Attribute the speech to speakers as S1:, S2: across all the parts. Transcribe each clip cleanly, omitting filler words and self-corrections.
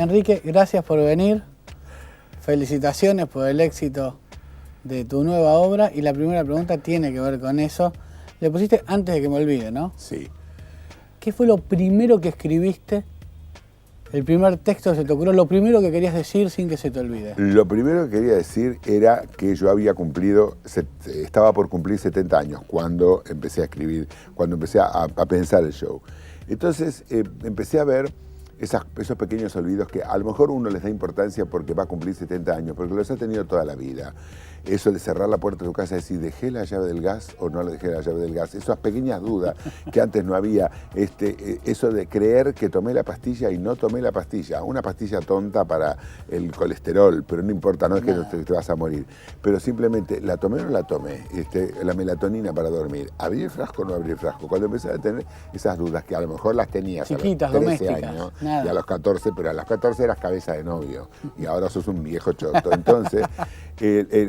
S1: Enrique, gracias por venir. Felicitaciones por el éxito de tu nueva obra. Y la primera pregunta tiene que ver con eso. Le pusiste antes de que me olvide, ¿no?
S2: Sí.
S1: ¿Qué fue lo primero que escribiste? El primer texto que se te ocurrió, lo primero que querías decir sin que se te olvide.
S2: Lo primero que quería decir era que yo estaba por cumplir 70 años cuando empecé a escribir, cuando empecé a pensar el show. Entonces empecé a ver esos pequeños olvidos que a lo mejor uno les da importancia porque va a cumplir 70 años, porque los ha tenido toda la vida. Eso de cerrar la puerta de tu casa y decir, ¿dejé la llave del gas o no le dejé la llave del gas? Esas pequeñas dudas que antes no había. Eso de creer que tomé la pastilla y no tomé la pastilla. Una pastilla tonta para el colesterol, pero no importa, no es que te vas a morir. Pero simplemente, ¿la tomé o no la tomé? La melatonina para dormir. ¿Abrí el frasco o no abrí el frasco? Cuando empecé a tener esas dudas, que a lo mor las tenías
S1: chiquitas,
S2: a los 13
S1: domésticas,
S2: años
S1: nada.
S2: y a los 14, pero a los 14 eras cabeza de novio y ahora sos un viejo choto. Entonces,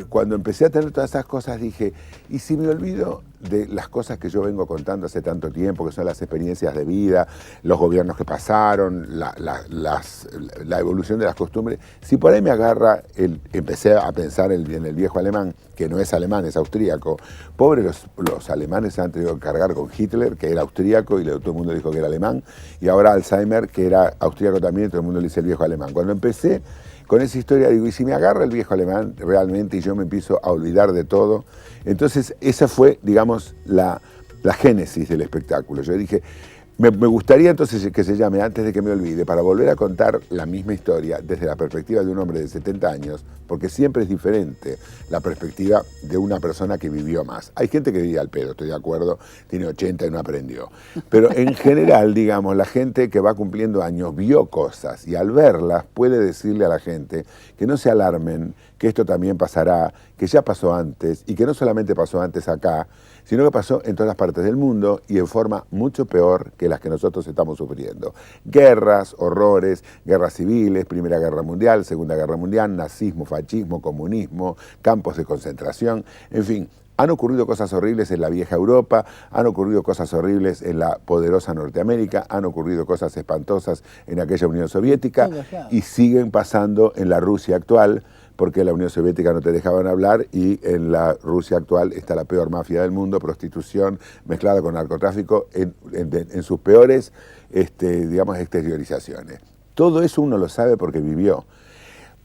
S2: cuando empecé a tener todas esas cosas dije, ¿y si me olvido de las cosas que yo vengo contando hace tanto tiempo, que son las experiencias de vida, los gobiernos que pasaron, la evolución de las costumbres? Si por ahí me agarra, empecé a pensar en el viejo alemán, que no es alemán, es austríaco. Pobre los alemanes se han tenido que cargar con Hitler, que era austríaco y todo el mundo dijo que era alemán, y ahora Alzheimer, que era austríaco también, y todo el mundo le dice el viejo alemán. Cuando empecé con esa historia digo, ¿y si me agarra el viejo alemán realmente y yo me empiezo a olvidar de todo? Entonces esa fue, digamos, la génesis del espectáculo. Yo dije, me gustaría entonces que se llame Antes de que me olvide, para volver a contar la misma historia desde la perspectiva de un hombre de 70 años, porque siempre es diferente la perspectiva de una persona que vivió más. Hay gente que vive al pedo, estoy de acuerdo, tiene 80 y no aprendió. Pero en general, digamos, la gente que va cumpliendo años vio cosas y al verlas puede decirle a la gente que no se alarmen, que esto también pasará, que ya pasó antes y que no solamente pasó antes acá, sino que pasó en todas partes del mundo y en forma mucho peor que las que nosotros estamos sufriendo. Guerras, horrores, guerras civiles, Primera Guerra Mundial, Segunda Guerra Mundial, nazismo, fascismo, comunismo, campos de concentración, en fin. Han ocurrido cosas horribles en la vieja Europa, han ocurrido cosas horribles en la poderosa Norteamérica, han ocurrido cosas espantosas en aquella Unión Soviética y siguen pasando en la Rusia actual, porque en la Unión Soviética no te dejaban hablar y en la Rusia actual está la peor mafia del mundo, prostitución mezclada con narcotráfico en sus peores, digamos, exteriorizaciones. Todo eso uno lo sabe porque vivió,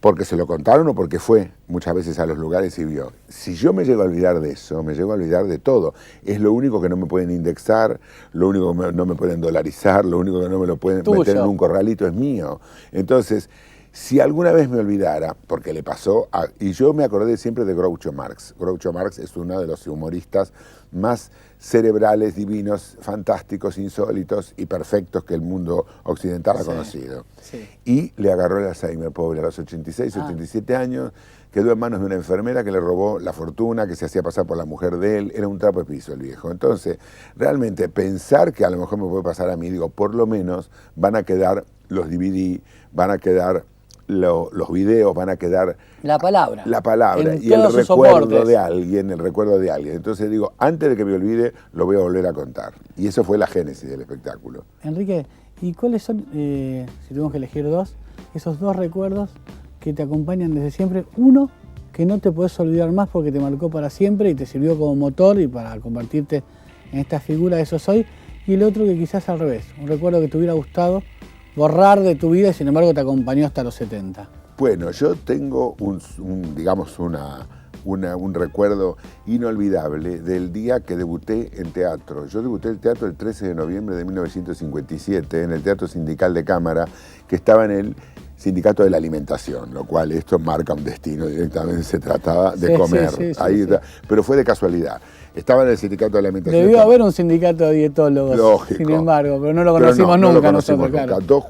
S2: porque se lo contaron o porque fue muchas veces a los lugares y vio. Si yo me llego a olvidar de eso, me llego a olvidar de todo. Es lo único que no me pueden indexar, lo único que no me pueden dolarizar, lo único que no me lo pueden meter en un corralito es mío. Entonces, si alguna vez me olvidara, porque le pasó, y yo me acordé siempre de Groucho Marx. Groucho Marx es uno de los humoristas más cerebrales, divinos, fantásticos, insólitos y perfectos que el mundo occidental ha conocido. Sí. Y le agarró el Alzheimer, pobre, a los 86, 87 años, quedó en manos de una enfermera que le robó la fortuna, que se hacía pasar por la mujer de él, era un trapo de piso el viejo. Entonces, realmente pensar que a lo mejor me puede pasar a mí, digo, por lo menos van a quedar los DVD, van a quedar los videos, van a quedar la palabra y el recuerdo de alguien, Entonces digo, antes de que me olvide, lo voy a volver a contar. Y eso fue la génesis del espectáculo.
S1: Enrique, ¿y cuáles son, si tenemos que elegir dos, esos dos recuerdos que te acompañan desde siempre? Uno, que no te podés olvidar más porque te marcó para siempre y te sirvió como motor y para convertirte en esta figura de Sos Hoy. Y el otro que quizás al revés, un recuerdo que te hubiera gustado borrar de tu vida y sin embargo te acompañó hasta los 70.
S2: Bueno, yo tengo un recuerdo inolvidable del día que debuté en teatro. Yo debuté en teatro el 13 de noviembre de 1957 en el Teatro Sindical de Cámara, que estaba en el Sindicato de la Alimentación, lo cual esto marca un destino directamente, se trataba de comer. Sí. Pero fue de casualidad. Estaba en el Sindicato de la Alimentación.
S1: Debió haber un sindicato de dietólogos, lógico, sin embargo, pero no lo conocimos nunca nosotros. Claro.
S2: A 2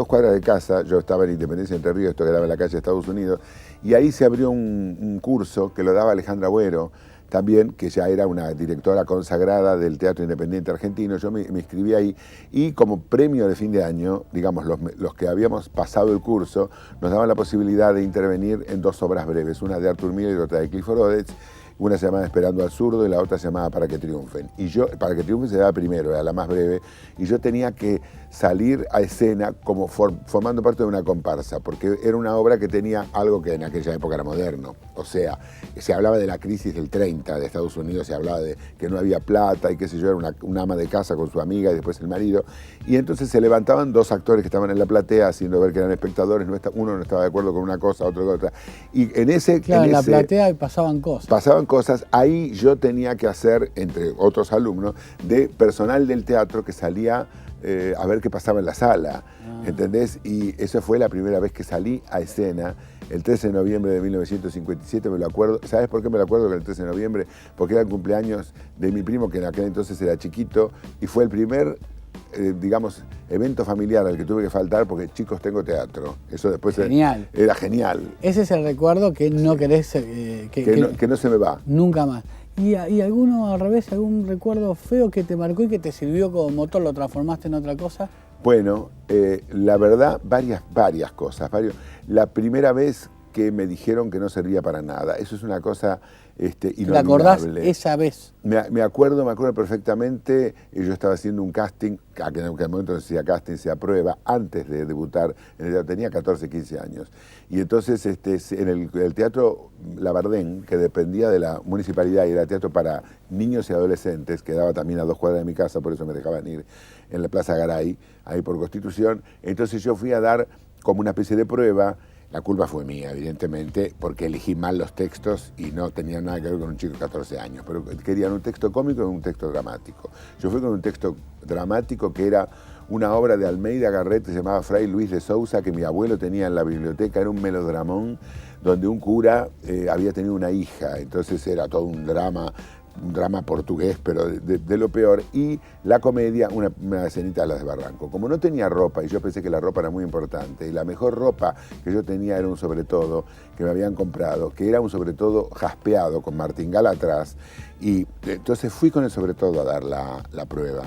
S2: cuadras de casa, yo estaba en Independencia Entre Ríos, esto quedaba en la calle de Estados Unidos, y ahí se abrió un curso que lo daba Alejandra Agüero, también, que ya era una directora consagrada del Teatro Independiente Argentino. Yo me inscribí ahí y como premio de fin de año, digamos, los que habíamos pasado el curso, nos daban la posibilidad de intervenir en 2 obras breves, una de Arthur Miller y otra de Clifford Odets. Una se llamaba Esperando al Zurdo y la otra se llamaba Para que Triunfen. Y yo, Para que Triunfen se daba primero, era la más breve, y yo tenía que salir a escena como formando parte de una comparsa, porque era una obra que tenía algo que en aquella época era moderno. O sea, se hablaba de la crisis del 30 de Estados Unidos, se hablaba de que no había plata y qué sé yo, era una ama de casa con su amiga y después el marido. Y entonces se levantaban dos actores que estaban en la platea haciendo ver que eran espectadores, uno no estaba de acuerdo con una cosa, otro con otra. Y en ese...
S1: Claro, en la platea pasaban cosas.
S2: Pasaban cosas. Ahí yo tenía que hacer, entre otros alumnos, de personal del teatro que salía a ver qué pasaba en la sala, ¿entendés? Y esa fue la primera vez que salí a escena, el 13 de noviembre de 1957, me lo acuerdo. ¿Sabes por qué me lo acuerdo que el 13 de noviembre? Porque era el cumpleaños de mi primo, que en aquel entonces era chiquito, y fue el primer, digamos, evento familiar al que tuve que faltar, porque chicos, tengo teatro. Eso después
S1: genial.
S2: Era genial.
S1: Ese es el recuerdo que no querés...
S2: que no se me va.
S1: Nunca más. ¿Y alguno al revés, algún recuerdo feo que te marcó y que te sirvió como motor, lo transformaste en otra cosa?
S2: Bueno, la verdad, varias cosas. La primera vez que me dijeron que no servía para nada, eso es una cosa inolvidable.
S1: ¿Te acordás esa vez?
S2: Me acuerdo perfectamente. Yo estaba haciendo un casting, que en aquel momento no se hacía casting, se aprueba, antes de debutar en el teatro. Tenía 14, 15 años. Y entonces en el Teatro Labardén, que dependía de la municipalidad y era teatro para niños y adolescentes, que daba también a 2 cuadras de mi casa, por eso me dejaban ir en la Plaza Garay, ahí por Constitución. Entonces yo fui a dar como una especie de prueba. La culpa fue mía, evidentemente, porque elegí mal los textos y no tenía nada que ver con un chico de 14 años, pero querían un texto cómico y un texto dramático. Yo fui con un texto dramático que era una obra de Almeida Garrett que se llamaba Fray Luis de Sousa, que mi abuelo tenía en la biblioteca. Era un melodramón donde un cura había tenido una hija, entonces era todo un drama portugués, pero de lo peor. Y la comedia, una escenita de las de Barranco. Como no tenía ropa, y yo pensé que la ropa era muy importante, y la mejor ropa que yo tenía era un sobretodo que me habían comprado, que era un sobretodo jaspeado con martingala atrás, y entonces fui con el sobretodo a dar la prueba,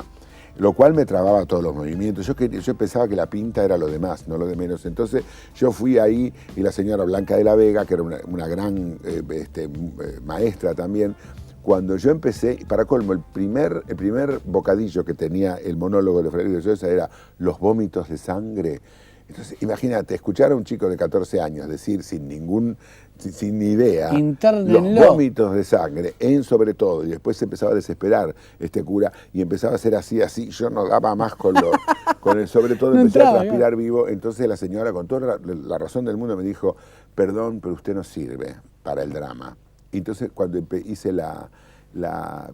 S2: lo cual me trababa todos los movimientos. Yo pensaba que la pinta era lo de más, no lo de menos. Entonces yo fui ahí y la señora Blanca de la Vega, que era una gran maestra también, cuando yo empecé, para colmo, el primer bocadillo que tenía el monólogo de Fray Luis de Sousa era los vómitos de sangre. Entonces, imagínate, escuchar a un chico de 14 años decir sin ni idea, los vómitos de sangre, sobre todo, y después se empezaba a desesperar este cura y empezaba a hacer así, yo no daba más con el sobre todo, no empecé a transpirar vivo. Entonces la señora, con toda la razón del mundo, me dijo, perdón, pero usted no sirve para el drama. Y entonces cuando hice la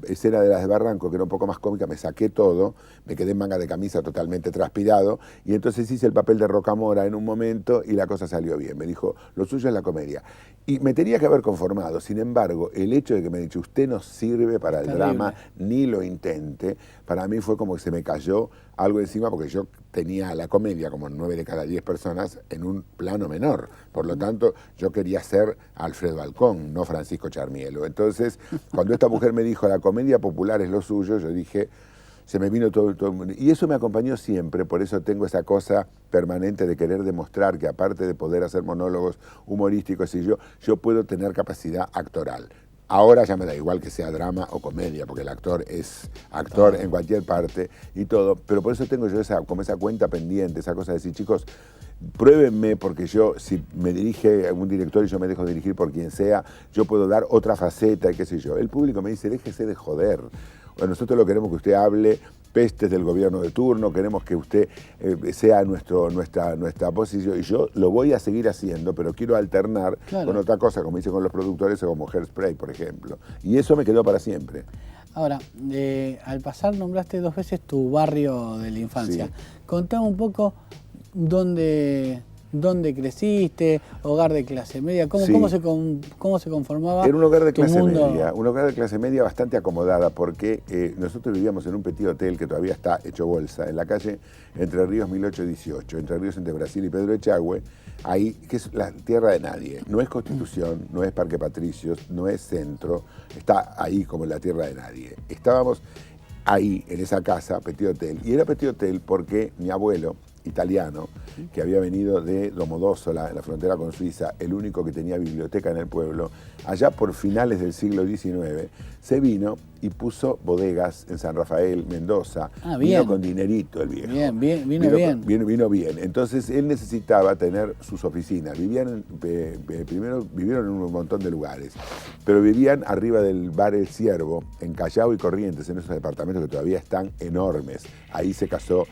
S2: escena de las de Barranco, que era un poco más cómica, me saqué todo, me quedé en manga de camisa totalmente transpirado, y entonces hice el papel de Rocamora en un momento y la cosa salió bien. Me dijo, lo suyo es la comedia. Y me tenía que haber conformado. Sin embargo, el hecho de que me dicho, usted no sirve para el drama, ni lo intente, para mí fue como que se me cayó algo encima, porque yo tenía la comedia como 9 de cada 10 personas en un plano menor. Por lo tanto, yo quería ser Alfredo Alcón, no Francisco Charmielo. Entonces, cuando esta mujer me dijo, la comedia popular es lo suyo, yo dije, se me vino todo el mundo. Y eso me acompañó siempre, por eso tengo esa cosa permanente de querer demostrar que, aparte de poder hacer monólogos humorísticos, yo puedo tener capacidad actoral. Ahora ya me da igual que sea drama o comedia, porque el actor es actor en cualquier parte y todo, pero por eso tengo yo como esa cuenta pendiente, esa cosa de decir, chicos, pruébenme, porque yo, si me dirige un director y yo me dejo dirigir por quien sea, yo puedo dar otra faceta y qué sé yo. El público me dice, déjese de joder. Bueno, nosotros lo queremos que usted hable pestes del gobierno de turno, queremos que usted sea nuestra posición, y yo lo voy a seguir haciendo, pero quiero alternar con otra cosa, como hice con los productores o como Hairspray, por ejemplo. Y eso me quedó para siempre.
S1: Ahora, al pasar nombraste 2 veces tu barrio de la infancia. Sí. Contame un poco dónde creciste, hogar de clase media, cómo se conformaba.
S2: Era un hogar de clase media, un hogar de clase media bastante acomodada, porque nosotros vivíamos en un petit hotel que todavía está hecho bolsa, en la calle Entre Ríos 1818, Entre Ríos entre Brasil y Pedro Echagüe, ahí, que es la tierra de nadie. No es Constitución, no es Parque Patricios, no es Centro, está ahí como en la tierra de nadie. Estábamos ahí, en esa casa, petit hotel, y era petit hotel porque mi abuelo, italiano, que había venido de Domodossola, en la frontera con Suiza, el único que tenía biblioteca en el pueblo, allá por finales del siglo XIX, se vino y puso bodegas en San Rafael, Mendoza.
S1: Ah, bien.
S2: Vino con dinerito el viejo.
S1: Bien, vino bien.
S2: Entonces él necesitaba tener sus oficinas. Primero vivieron en un montón de lugares, pero vivían arriba del bar El Ciervo, en Callao y Corrientes, en esos departamentos que todavía están enormes. Ahí se casó.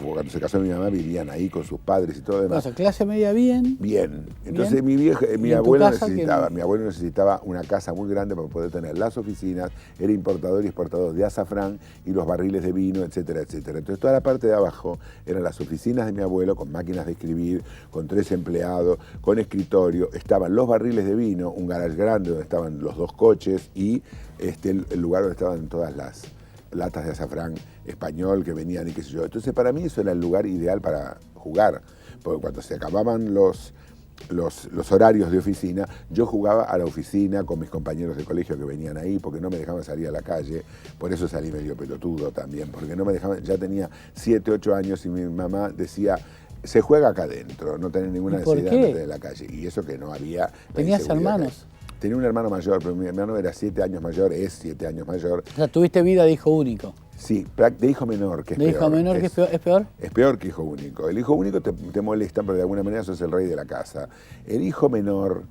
S2: Cuando se casó mi mamá vivían ahí con sus padres y todo lo demás.
S1: O sea, clase media bien.
S2: Bien. Entonces
S1: bien.
S2: mi abuelo necesitaba una casa muy grande para poder tener las oficinas, era importador y exportador de azafrán y los barriles de vino, etcétera, etcétera. Entonces toda la parte de abajo eran las oficinas de mi abuelo con máquinas de escribir, con 3 empleados, con escritorio, estaban los barriles de vino, un garage grande donde estaban los 2 coches y el lugar donde estaban todas las latas de azafrán español que venían y qué sé yo. Entonces para mí eso era el lugar ideal para jugar, porque cuando se acababan los horarios de oficina, yo jugaba a la oficina con mis compañeros de colegio que venían ahí, porque no me dejaban salir a la calle, por eso salí medio pelotudo también, porque no me dejaban, ya tenía 7, 8 años y mi mamá decía, se juega acá adentro, no tenés ninguna necesidad de meter en la calle, y eso que no había.
S1: ¿Tenías hermanos?
S2: Tenía un hermano mayor, pero mi hermano era 7 años mayor, es 7 años mayor.
S1: O sea, tuviste vida de hijo único.
S2: Sí, de hijo menor, que es
S1: peor. ¿De
S2: peor.
S1: hijo menor, que es peor?
S2: Es peor que hijo único. El hijo único te molesta, pero de alguna manera sos el rey de la casa. El hijo menor,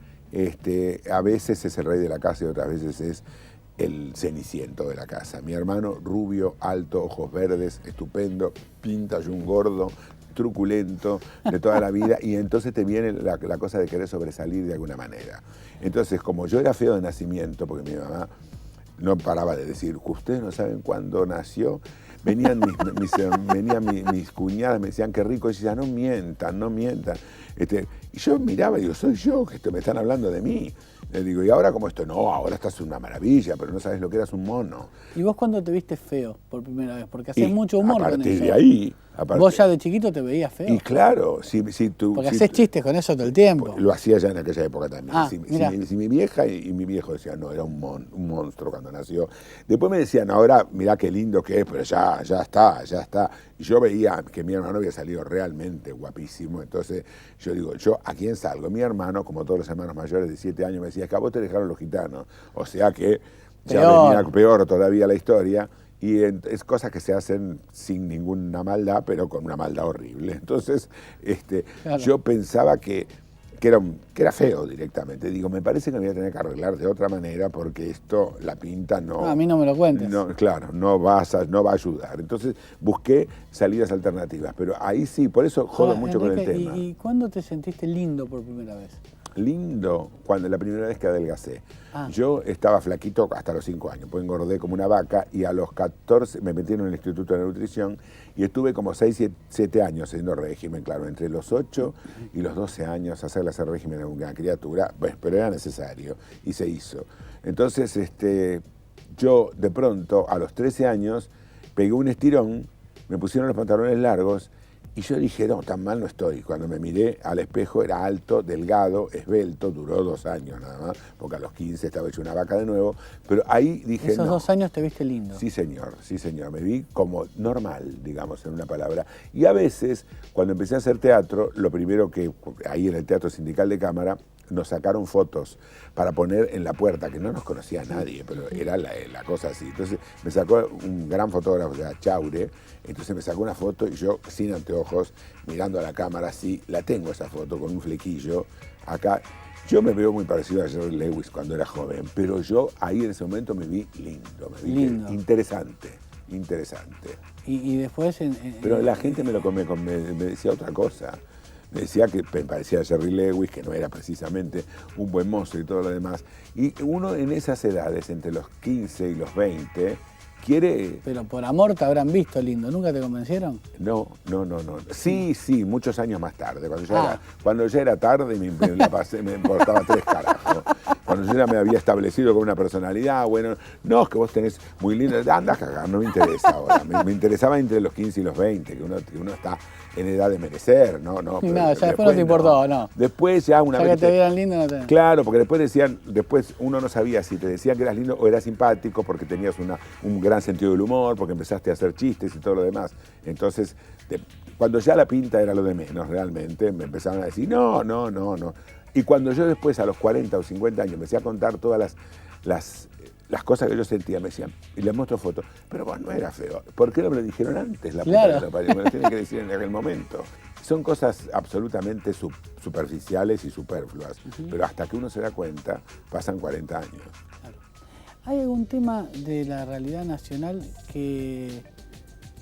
S2: a veces es el rey de la casa y otras veces es el ceniciento de la casa. Mi hermano, rubio, alto, ojos verdes, estupendo, pinta y un gordo, truculento de toda la vida, y entonces te viene la cosa de querer sobresalir de alguna manera. Entonces, como yo era feo de nacimiento, porque mi mamá no paraba de decir, ustedes no saben cuándo nació, venían mis cuñadas, me decían qué rico, y decían, no mientan. Y yo miraba y digo, soy yo, que me están hablando de mí. Le digo, ¿y ahora cómo esto? No, ahora estás una maravilla, pero no sabes lo que eras, un mono.
S1: ¿Y vos cuándo te viste feo por primera vez? Porque hacés mucho humor con eso.
S2: A partir de ahí.
S1: ¿Vos ya de chiquito te veías feo?
S2: Y claro, si tú...
S1: Porque hacés chistes con eso todo el tiempo.
S2: Lo hacía ya en aquella época también.
S1: Ah,
S2: si mi vieja y mi viejo decían, no, era un monstruo cuando nació. Después me decían, ahora mirá qué lindo que es, pero ya está. Y yo veía que mi hermano había salido realmente guapísimo. Entonces yo digo, ¿a quién salgo? Mi hermano, como todos los hermanos mayores de 7 años, me decía, es que a vos te dejaron los gitanos. O sea que ya venía peor todavía la historia. Y es cosas que se hacen sin ninguna maldad, pero con una maldad horrible. Entonces, claro, yo pensaba que era feo directamente. Digo, me parece que me voy a tener que arreglar de otra manera porque esto, la pinta no...
S1: a mí no me lo cuentes.
S2: No, claro, no va a ayudar. Entonces busqué salidas alternativas, pero ahí sí, por eso jodo mucho
S1: Enrique,
S2: con el tema.
S1: ¿Y cuándo te sentiste lindo por primera vez?
S2: Lindo, la primera vez que adelgacé. Yo estaba flaquito hasta los 5 años, pues engordé como una vaca y a los 14 me metieron en el Instituto de Nutrición y estuve como 6, 7 años haciendo régimen, claro, entre los 8 y los 12 años hacer régimen a una criatura, pues, pero era necesario y se hizo. Entonces, yo de pronto a los 13 años pegué un estirón, me pusieron los pantalones largos. Y yo dije, no, tan mal no estoy. Cuando me miré al espejo era alto, delgado, esbelto, duró 2 años nada más, porque a los 15 estaba hecho una vaca de nuevo, pero ahí dije,
S1: ¿Esos 2 años te viste lindo?
S2: Sí, señor, me vi como normal, digamos, en una palabra. Y a veces, cuando empecé a hacer teatro, lo primero que, ahí en el Teatro Sindical de Cámara, nos sacaron fotos para poner en la puerta, que no nos conocía nadie, pero era la cosa así. Entonces me sacó un gran fotógrafo, de Chaure, entonces me sacó una foto y yo, sin anteojos, mirando a la cámara así, la tengo esa foto con un flequillo acá. Yo me veo muy parecido a Jerry Lewis cuando era joven, pero yo ahí en ese momento me vi lindo, interesante.
S1: Y después...
S2: pero la gente me decía otra cosa. Me decía que me parecía a Jerry Lewis, que no era precisamente un buen mozo y todo lo demás. Y uno en esas edades, entre los 15 y los 20, quiere...
S1: Pero por amor te habrán visto lindo, ¿nunca te convencieron?
S2: No. Sí, muchos años más tarde. Cuando ya era tarde me importaba 3 carajos. Cuando yo ya me había establecido con una personalidad, bueno, no, es que vos tenés muy lindo, anda a cagar, no me interesa ahora. Me interesaba entre los 15 y los 20, que uno está en edad de merecer, ¿no?
S1: No, ya después no te importó, no.
S2: Después ya una
S1: vez...
S2: Ya
S1: que te vieran lindo no te...
S2: Claro, porque después uno no sabía si te decían que eras lindo o eras simpático porque tenías un gran sentido del humor, porque empezaste a hacer chistes y todo lo demás. Entonces, cuando ya la pinta era lo de menos realmente, me empezaron a decir, no. Y cuando yo después, a los 40 o 50 años, empecé a contar todas las las cosas que yo sentía, me decían, y les muestro fotos, pero vos no eras feo. ¿Por qué no me lo dijeron antes? La puta que lo parió, me lo tienen que decir en aquel momento. Son cosas absolutamente superficiales y superfluas, pero hasta que uno se da cuenta, pasan 40 años.
S1: Claro. ¿Hay algún tema de la realidad nacional que,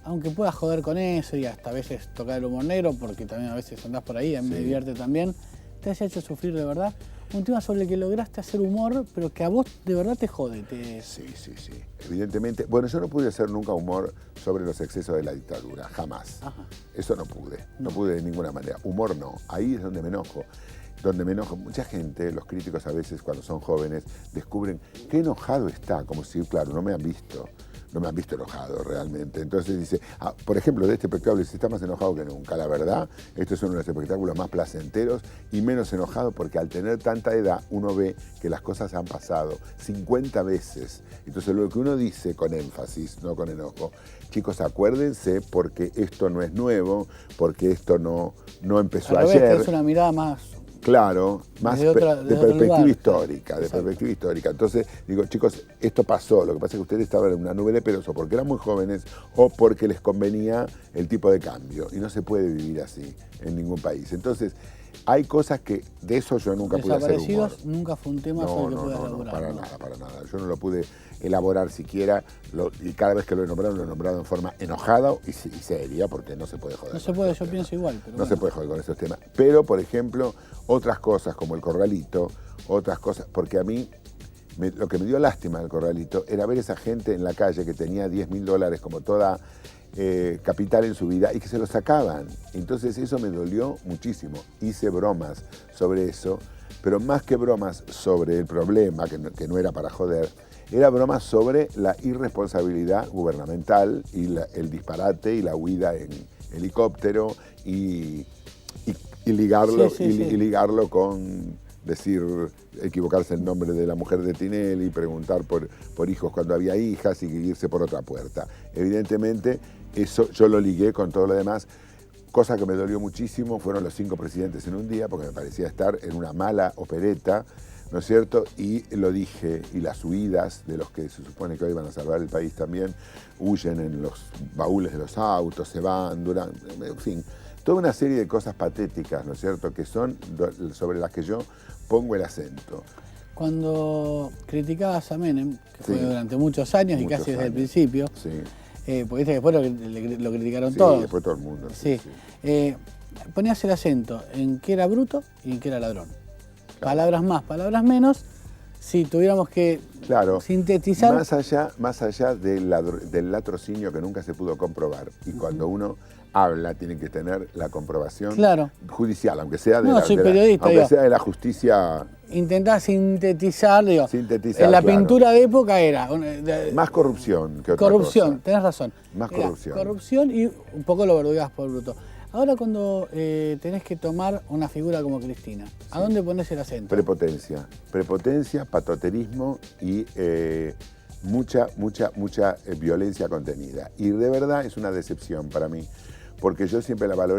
S1: aunque puedas joder con eso y hasta a veces tocar el humor negro, porque también a veces andás por ahí, a mí me divierte también, te haya hecho sufrir de verdad? Un tema sobre el que lograste hacer humor, pero que a vos de verdad te jode. Sí.
S2: Evidentemente. Bueno, yo no pude hacer nunca humor sobre los excesos de la dictadura, jamás. Ajá. Eso no pude de ninguna manera. Humor no, ahí es donde me enojo. Mucha gente, los críticos a veces cuando son jóvenes, descubren qué enojado está, como si, claro, no me han visto enojado realmente. Entonces dice, por ejemplo, de este espectáculo, si está más enojado que nunca, la verdad, esto es uno de los espectáculos más placenteros y menos enojado porque al tener tanta edad uno ve que las cosas han pasado 50 veces. Entonces lo que uno dice con énfasis, no con enojo, chicos, acuérdense porque esto no es nuevo, porque esto no empezó ayer.
S1: Es una mirada más...
S2: Claro, más de perspectiva histórica, Entonces, digo, chicos, esto pasó, lo que pasa es que ustedes estaban en una nube de pelos o porque eran muy jóvenes o porque les convenía el tipo de cambio. Y no se puede vivir así en ningún país. Entonces, hay cosas que de eso yo nunca pude hacer humor.
S1: Desaparecidos nunca fue un tema sobre el que puedas elaborar.
S2: Para nada. Yo no lo pude elaborar siquiera y cada vez que lo he nombrado en forma enojada y seria, porque no se puede joder.
S1: No se puede, yo pienso igual. Pero
S2: no se puede joder con esos temas. Pero, por ejemplo, otras cosas como el corralito, otras cosas, porque a mí lo que me dio lástima del corralito era ver esa gente en la calle que tenía $10.000 como toda capital en su vida y que se lo sacaban. Entonces eso me dolió muchísimo. Hice bromas sobre eso, pero más que bromas sobre el problema, que no era para joder, era bromas sobre la irresponsabilidad gubernamental y el disparate y la huida en helicóptero y ligarlo, y ligarlo con decir, equivocarse el nombre de la mujer de Tinelli, preguntar por hijos cuando había hijas y irse por otra puerta. Evidentemente, eso yo lo ligué con todo lo demás. Cosa que me dolió muchísimo fueron los 5 presidentes en un día, porque me parecía estar en una mala opereta, ¿no es cierto? Y lo dije, y las huidas de los que se supone que hoy van a salvar el país también, huyen en los baúles de los autos, se van, en fin, toda una serie de cosas patéticas, ¿no es cierto?, que son sobre las que yo pongo el acento.
S1: Cuando criticabas a Menem, que fue durante muchos años y casi desde el principio, porque viste que después lo criticaron todos.
S2: Sí, después todo el mundo.
S1: Ponías el acento en que era bruto y en que era ladrón. Claro. Palabras más, palabras menos. Si tuviéramos que sintetizar...
S2: Más allá del latrocinio que nunca se pudo comprobar. Y cuando uno habla, tiene que tener la comprobación judicial, aunque sea de la justicia...
S1: Intentaba sintetizar, en la pintura de época era...
S2: más corrupción que otra
S1: cosa. Tenés razón.
S2: Más corrupción.
S1: Corrupción y un poco lo verdugas por bruto. Ahora cuando tenés que tomar una figura como Cristina, ¿a dónde pones el acento?
S2: Prepotencia, patoterismo y mucha violencia contenida. Y de verdad es una decepción para mí, porque yo siempre la valoré.